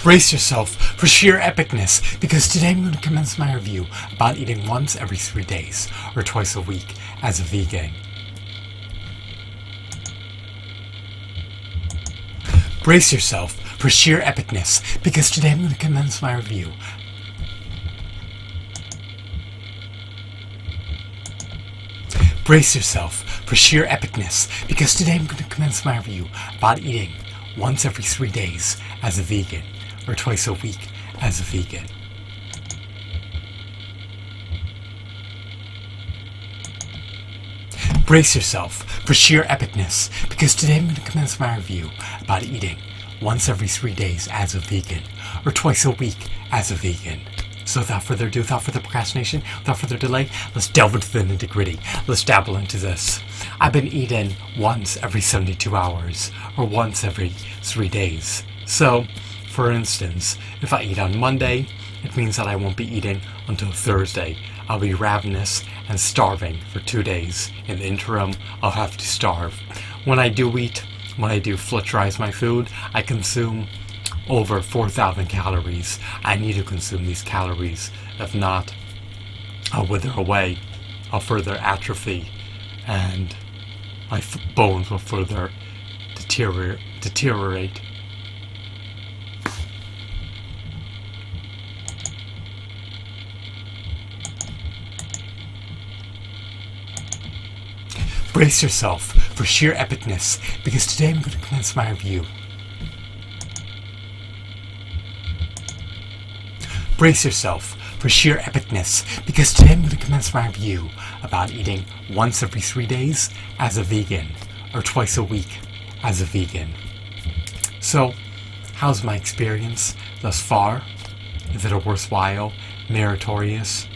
Brace yourself for sheer epicness, because today I'm going to commence my review about eating once every 3 days, or twice a week, as a vegan. Brace yourself for sheer epicness, because today I'm going to commence my review. Brace yourself for sheer epicness, because today I'm going to commence my review about eating once every 3 days as a vegan, or twice a week as a vegan. Brace yourself for sheer epicness, because today I'm going to commence my review about eating once every 3 days as a vegan, or twice a week as a vegan. So without further ado, without further procrastination, without further delay, let's delve into the nitty-gritty. Let's dabble into this. I've been eating once every 72 hours, or once every 3 days. So, for instance, if I eat on Monday, it means that I won't be eating until Thursday. I'll be ravenous and starving for 2 days. In the interim, I'll have to starve. When I do eat, when I do fletcherize my food, I consume over 4,000 calories. I need to consume these calories. If not, I'll wither away. I'll further atrophy, and my bones will further deteriorate. Brace yourself for sheer epicness, because today I'm going to commence my review. Brace yourself for sheer epicness, because today I'm going to commence my review about eating once every 3 days as a vegan, or twice a week as a vegan. So, how's my experience thus far? Is it a worthwhile, meritorious,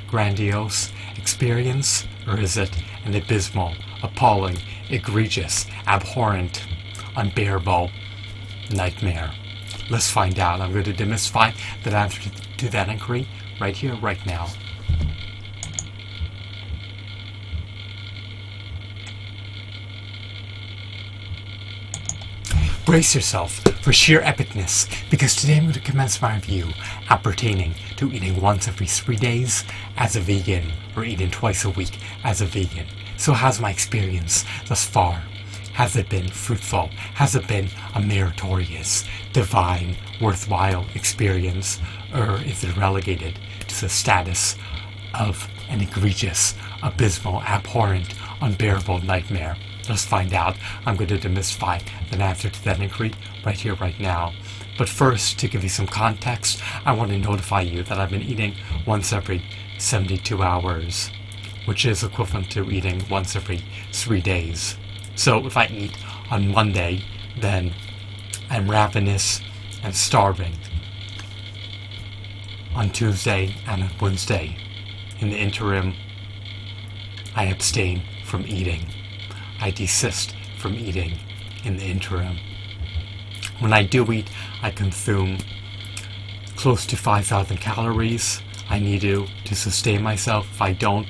grandiose experience, or is it an abysmal, appalling, egregious, abhorrent, unbearable nightmare? Let's find out. I'm going to demystify that answer to that inquiry right here, right now. Brace yourself for sheer epicness, because today I'm going to commence my review appertaining to eating once every 3 days as a vegan, or eating twice a week as a vegan. So how's my experience thus far? Has it been fruitful? Has it been a meritorious, divine, worthwhile experience? Or is it relegated to the status of an egregious, abysmal, abhorrent, unbearable nightmare? Let's find out. I'm going to demystify the answer to that inquiry right here, right now. But first, to give you some context, I want to notify you that I've been eating once every 72 hours, which is equivalent to eating once every 3 days. So if I eat on Monday, then I'm ravenous and starving on Tuesday and on Wednesday. In the interim, I abstain from eating. I desist from eating in the interim. When I do eat, I consume close to 5,000 calories. I need to sustain myself. If I don't,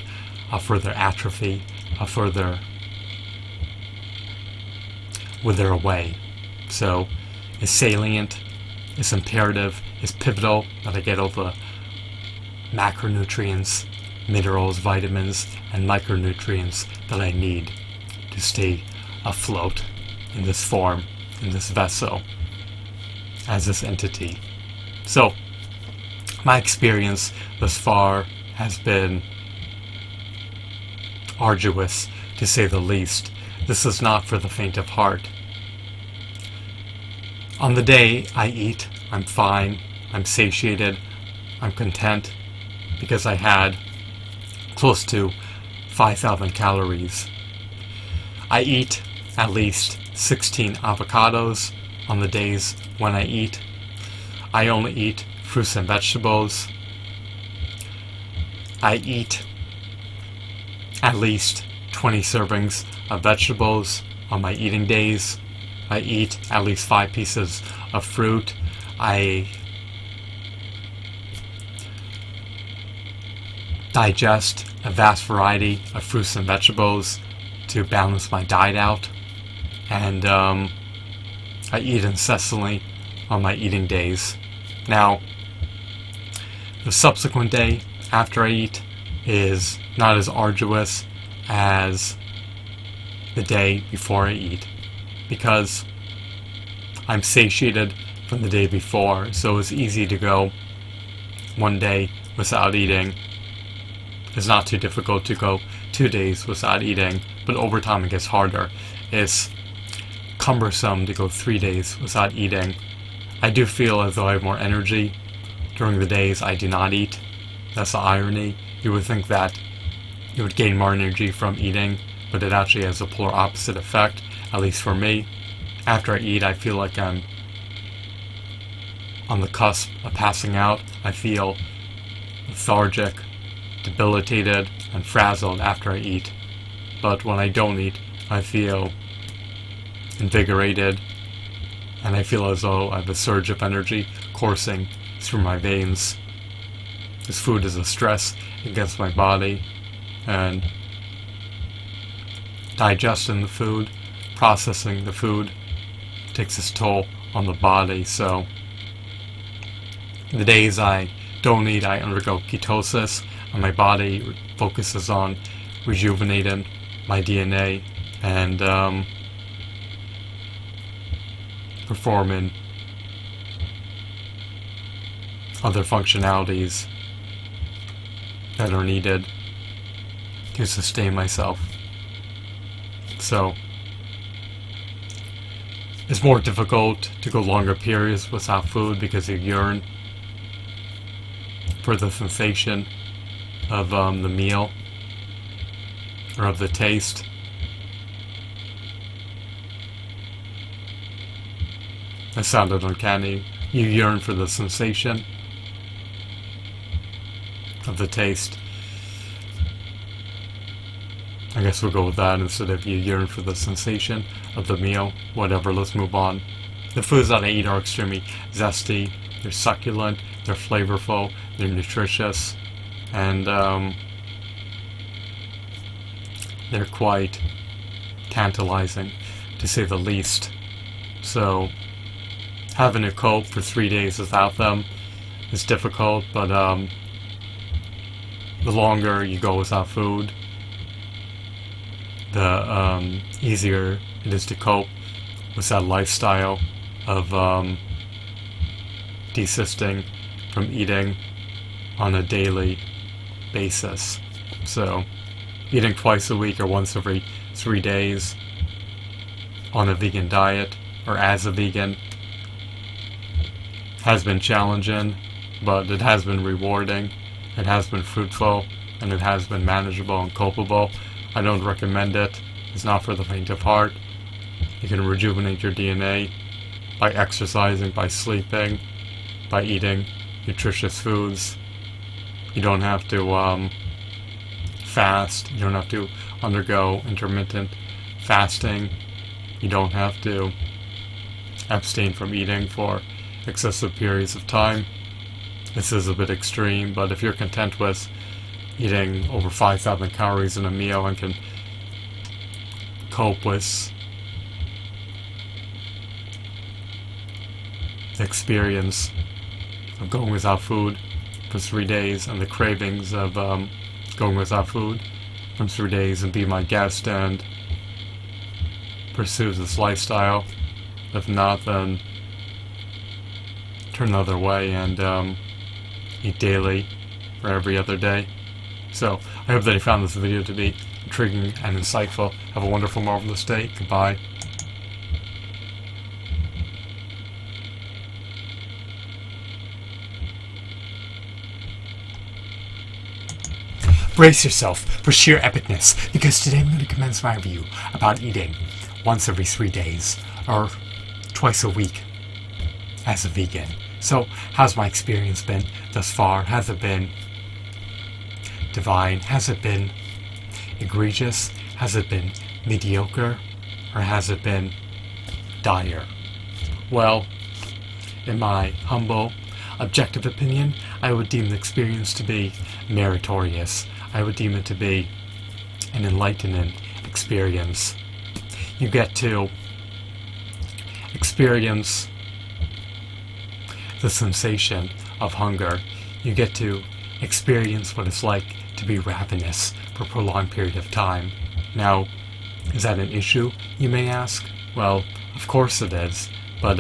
I'll further atrophy. I'll further wither away. So it's salient, it's imperative, it's pivotal that I get all the macronutrients, minerals, vitamins, and micronutrients that I need to stay afloat in this form, in this vessel, as this entity. So my experience thus far has been arduous, to say the least. This is not for the faint of heart. On the day I eat, I'm fine, I'm satiated, I'm content, because I had close to 5,000 calories. I eat at least 16 avocados on the days when I eat. I only eat fruits and vegetables. I eat at least 20 servings of vegetables on my eating days. I eat at least 5 pieces of fruit. I digest a vast variety of fruits and vegetables to balance my diet out. And I eat incessantly on my eating days. Now, the subsequent day after I eat is not as arduous as the day before I eat, because I'm satiated from the day before, so it's easy to go one day without eating. It's not too difficult to go 2 days without eating, but over time it gets harder. It's cumbersome to go 3 days without eating. I do feel as though I have more energy during the days I do not eat. That's the irony. You would think that you would gain more energy from eating, but it actually has a polar opposite effect, at least for me. After I eat, I feel like I'm on the cusp of passing out. I feel lethargic, debilitated, and frazzled after I eat. But when I don't eat, I feel invigorated, and I feel as though I have a surge of energy coursing through my veins. This food is a stress against my body, and digesting the food, processing the food, takes its toll on the body. So the days I don't eat, I undergo ketosis, and my body focuses on rejuvenating my DNA and performing other functionalities that are needed to sustain myself. So it's more difficult to go longer periods without food because you yearn for the sensation of the meal or of the taste. That sounded uncanny. You yearn for the sensation of the taste. I guess we'll go with that instead of you yearn for the sensation of the meal. Whatever, let's move on. The foods that I eat are extremely zesty, they're succulent, they're flavorful, they're nutritious, and they're quite tantalizing, to say the least. So having to cope for 3 days without them is difficult, but the longer you go without food, the easier it is to cope with that lifestyle of desisting from eating on a daily basis. So eating twice a week or once every 3 days on a vegan diet or as a vegan has been challenging, but it has been rewarding, it has been fruitful, and it has been manageable and copable. I don't recommend it. It's not for the faint of heart. You can rejuvenate your DNA by exercising, by sleeping, by eating nutritious foods. You don't have to fast. You don't have to undergo intermittent fasting. You don't have to abstain from eating for excessive periods of time. This is a bit extreme, but if you're content with eating over 5,000 calories in a meal and can cope with the experience of going without food for 3 days and the cravings of going without food for 3 days, and be my guest and pursue this lifestyle. If not, then turn the other way and eat daily or every other day. So I hope that you found this video to be intriguing and insightful. Have a wonderful, marvelous day. Goodbye. Brace yourself for sheer epicness, because today I'm going to commence my review about eating once every 3 days or twice a week as a vegan. So how's my experience been thus far? Has it been divine? Has it been egregious? Has it been mediocre? Or has it been dire? Well, in my humble, objective opinion, I would deem the experience to be meritorious. I would deem it to be an enlightening experience. You get to experience the sensation of hunger. You get to experience what it's like to be ravenous for a prolonged period of time. Now, is that an issue, you may ask? Well, of course it is, but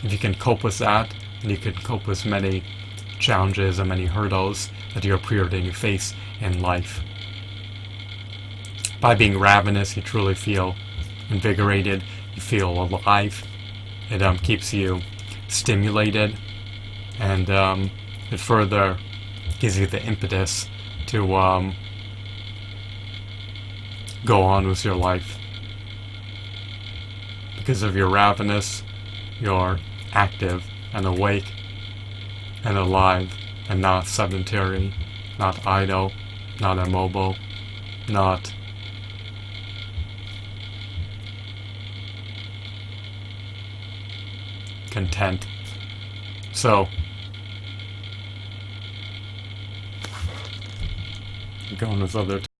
if you can cope with that, and you can cope with many challenges and many hurdles that you're preordaining to face in life. By being ravenous, you truly feel invigorated, you feel alive, it keeps you stimulated, and it further gives you the impetus to go on with your life. Because if you're ravenous, you're active and awake and alive and not sedentary, not idle, not immobile, not content. So, going with other